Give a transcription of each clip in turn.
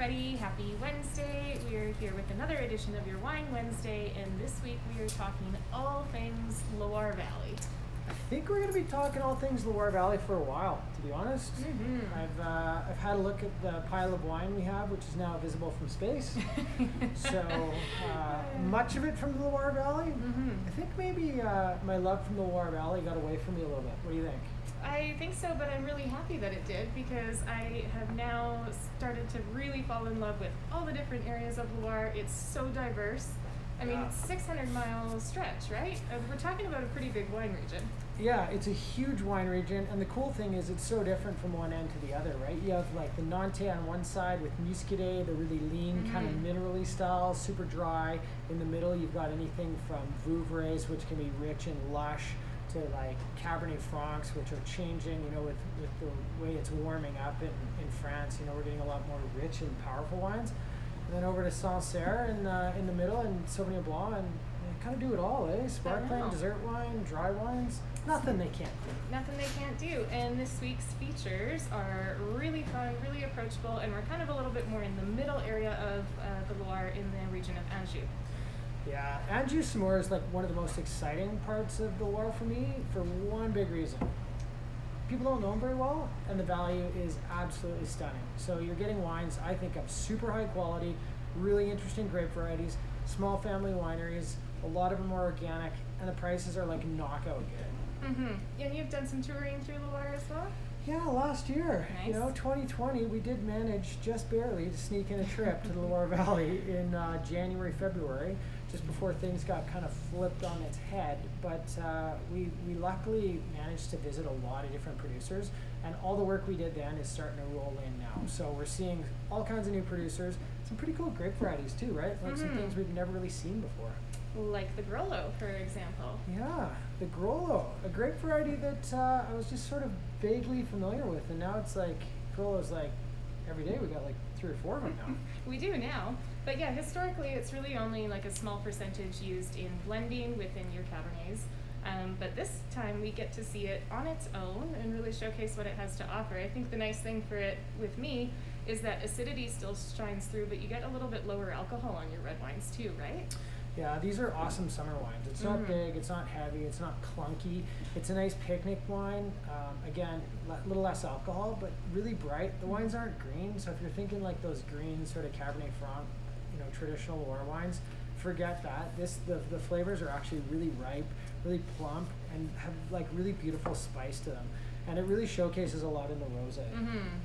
everybody. Happy Wednesday. We are here with another edition of your Wine Wednesday, and this week we are talking all things Loire Valley. I think we're going to be talking all things Loire Valley for a while, to be honest. I've had a look at the pile of wine we have, which is now visible from space. So much of it from the Loire Valley. I think maybe my love from the Loire Valley got away from me a little bit. What do you think? I think so, but I'm really happy that it did because I have now started to really fall in love with all the different areas of Loire. It's so diverse. I mean, it's 600-mile stretch, right? We're talking about a pretty big wine region. Yeah, it's a huge wine region, and the cool thing is it's so different from one end to the other, right? You have like the Nantais on one side with Muscadet, the really lean kind of minerally style, super dry. In the middle, you've got anything from Vouvrays, which can be rich and lush, to like Cabernet Francs, which are changing, with the way it's warming up in France. We're getting a lot more rich and powerful wines. And then over to Sancerre in the middle, and Sauvignon Blanc, and they kind of do it all, eh? Sparkling, dessert wine, dry wines, nothing they can't do. Nothing they can't do. And this week's features are really fun, really approachable, and we're kind of a little bit more in the middle area of the Loire in the region of Anjou. Yeah, Anjou-Saumur is like one of the most exciting parts of the Loire for me for one big reason. People don't know them very well, and the value is absolutely stunning. So you're getting wines, I think, of super high quality, really interesting grape varieties, small family wineries. A lot of them are organic, and the prices are like knockout good. And you've done some touring through Loire as well? Yeah, last year. Nice. 2020, we did manage just barely to sneak in a trip to the Loire Valley in January, February, just before things got kind of flipped on its head. But we luckily managed to visit a lot of different producers, and all the work we did then is starting to roll in now. So we're seeing all kinds of new producers, some pretty cool grape varieties too, right? Like some things we've never really seen before. Like the Grollo, for example. Yeah, the Grollo, a grape variety that I was just sort of vaguely familiar with, and now it's like, Grollo's like, every day we got like 3 or 4 of them now. We do now, but yeah, historically it's really only like a small percentage used in blending within your Cabernets. But this time we get to see it on its own and really showcase what it has to offer. I think the nice thing for it with me is that acidity still shines through, but you get a little bit lower alcohol on your red wines too, right? Yeah, these are awesome summer wines. It's not big, it's not heavy, it's not clunky. It's a nice picnic wine. Again, a little less alcohol, but really bright. The wines aren't green, so if you're thinking like those green sort of Cabernet Franc, traditional Loire wines, forget that. The flavors are actually really ripe, really plump, and have like really beautiful spice to them. And it really showcases a lot in the rosé.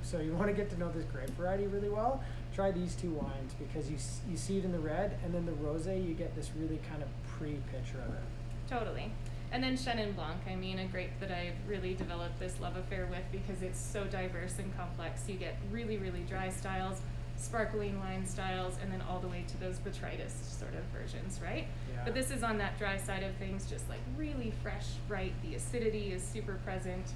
So you want to get to know this grape variety really well, try these 2 wines because you see it in the red, and then the rosé, you get this really kind of pre-picture of it. Totally. And then Chenin Blanc, a grape that I've really developed this love affair with because it's so diverse and complex. You get really, really dry styles, sparkling wine styles, and then all the way to those botrytis sort of versions, right? Yeah. But this is on that dry side of things, just like really fresh, bright. The acidity is super present.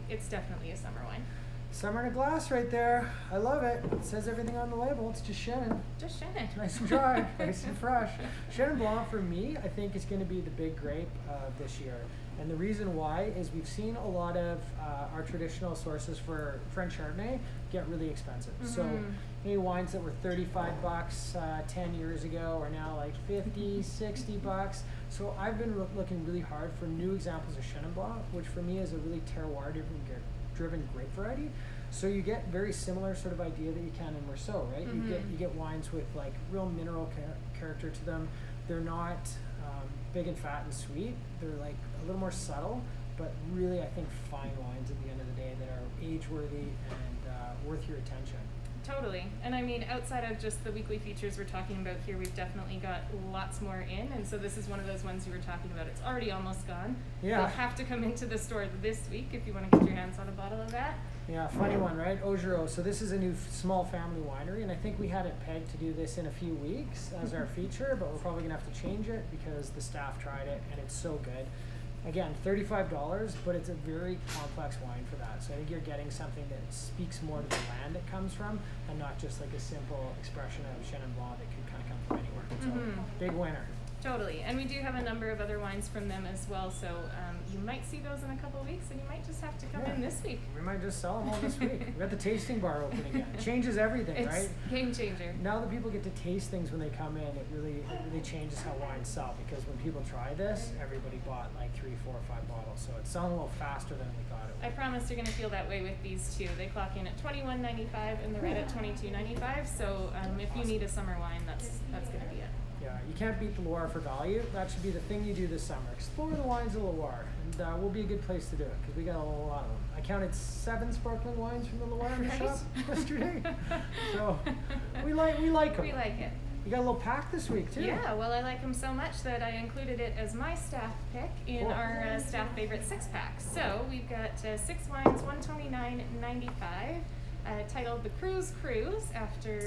It's definitely a summer wine. Summer in a glass right there. I love it. It says everything on the label. It's just Chenin. Just Chenin. Nice and dry, nice and fresh. Chenin Blanc for me, I think is going to be the big grape of this year. And the reason why is we've seen a lot of our traditional sources for French Chardonnay get really expensive. So maybe wines that were $35 10 years ago are now like $50, $60. So I've been looking really hard for new examples of Chenin Blanc, which for me is a really terroir-driven grape variety. So you get very similar sort of idea that you can in Merceau, right? You get wines with like real mineral character to them. They're not big and fat and sweet. They're like a little more subtle, but really I think fine wines at the end of the day that are age-worthy and worth your attention. Totally. And outside of just the weekly features we're talking about here, we've definitely got lots more in. And so this is one of those ones you were talking about. It's already almost gone. Yeah. You'll have to come into the store this week if you want to get your hands on a bottle of that. Yeah, funny one, right? Augereau. So this is a new small family winery, and I think we had it pegged to do this in a few weeks as our feature, but we're probably going to have to change it because the staff tried it, and it's so good. Again, $35, but it's a very complex wine for that. So I think you're getting something that speaks more to the land it comes from, and not just like a simple expression of Chenin Blanc that could kind of come from anywhere. So big winner. Totally, and we do have a number of other wines from them as well, so you might see those in a couple of weeks, and you might just have to come in this week. We might just sell them all this week. We got the tasting bar open again. It changes everything, It's right? game changer. Now that people get to taste things when they come in, it really changes how wines sell, because when people try this, everybody bought like 3, 4, or 5 bottles, so it's selling a little faster than we thought it would. I promise you're going to feel that way with these two. They clock in at $21.95 and the red at $22.95. So if you need a summer wine, that's going to be it. Yeah, you can't beat the Loire for value. That should be the thing you do this summer. Explore the wines of the Loire, and we'll be a good place to do it because we got a lot of them. I counted 7 sparkling wines from the Loire in the Right? shop yesterday, so we like them. We like it. You got a little pack this week too. Yeah, well, I like them so much that I included it as my staff pick in Cool. our staff favorite 6-pack. So we've got 6 wines, $129.95, titled the Cruise after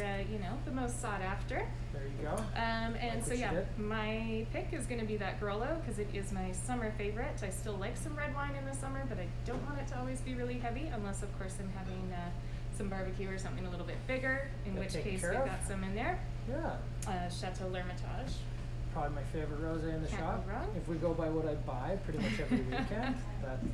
the most sought after. There you go. And Like so what you yeah, did. my pick is going to be that Grollo because it is my summer favorite. I still like some red wine in the summer, but I don't want it to always be really heavy, unless of course I'm having some barbecue or something a little bit bigger, in Got which taken case care we've of. got some in there. Yeah. Chateau L'Hermitage. Probably my favorite rosé in the Can't shop. go wrong. If we go by what I buy pretty much every weekend,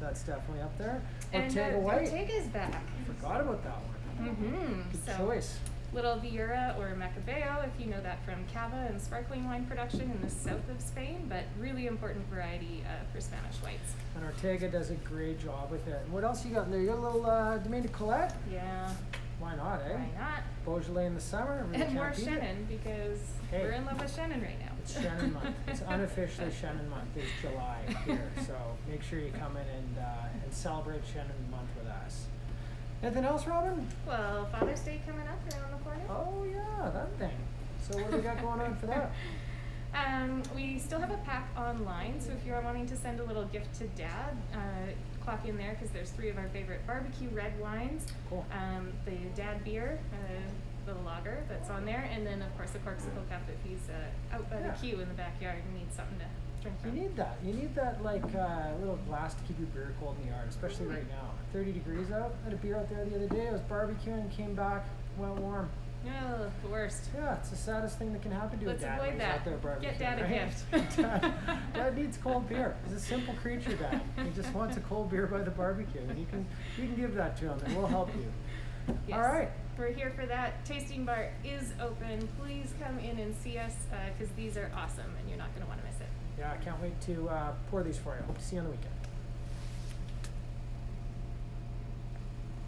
that's definitely up there. And Ortega White. Ortega's back. Forgot about that one. Mm-hmm. Good So, choice. Little Viura or Macabeo, if you know that from cava and sparkling wine production in the south of Spain, but really important variety for Spanish whites. And Ortega does a great job with it. And what else you got in there? You got a little Domaine de Colette? Yeah, Why not, eh? why not? Beaujolais in the summer. Really And more can't beat it. Chenin because Hey. we're in love with Chenin right now. It's Chenin month. It's unofficially Chenin month. It's July here, so make sure you come in and celebrate Chenin month with us. Anything else, Robin? Well, Father's Day coming up around the corner. Oh yeah, that thing. So what do we got going on for that? We still have a pack online, so if you're wanting to send a little gift to Dad, clock in there because there's 3 of our favorite barbecue red wines. Cool. The Dad beer, the lager that's on there, and then of course the Corksicle cup if he's out by Yeah. the queue in the backyard and needs something to drink You from. need that. You need that little glass to keep your beer cold in the yard, especially right now. 30 degrees out. I had a beer out there the other day. I was barbecuing, came back, went warm. Oh, the worst. Yeah, it's the saddest thing that can happen to Let's a dad avoid when he's that. out there barbecuing. Get Dad a right? gift. Dad needs cold beer. He's a simple creature, Dad. He just wants a cold beer by the barbecue, and you can give that to him, and we'll help you. Yes. All right. We're here for that. Tasting bar is open. Please come in and see us because these are awesome and you're not going to want to miss it. Yeah, I can't wait to pour these for you. See you on the weekend.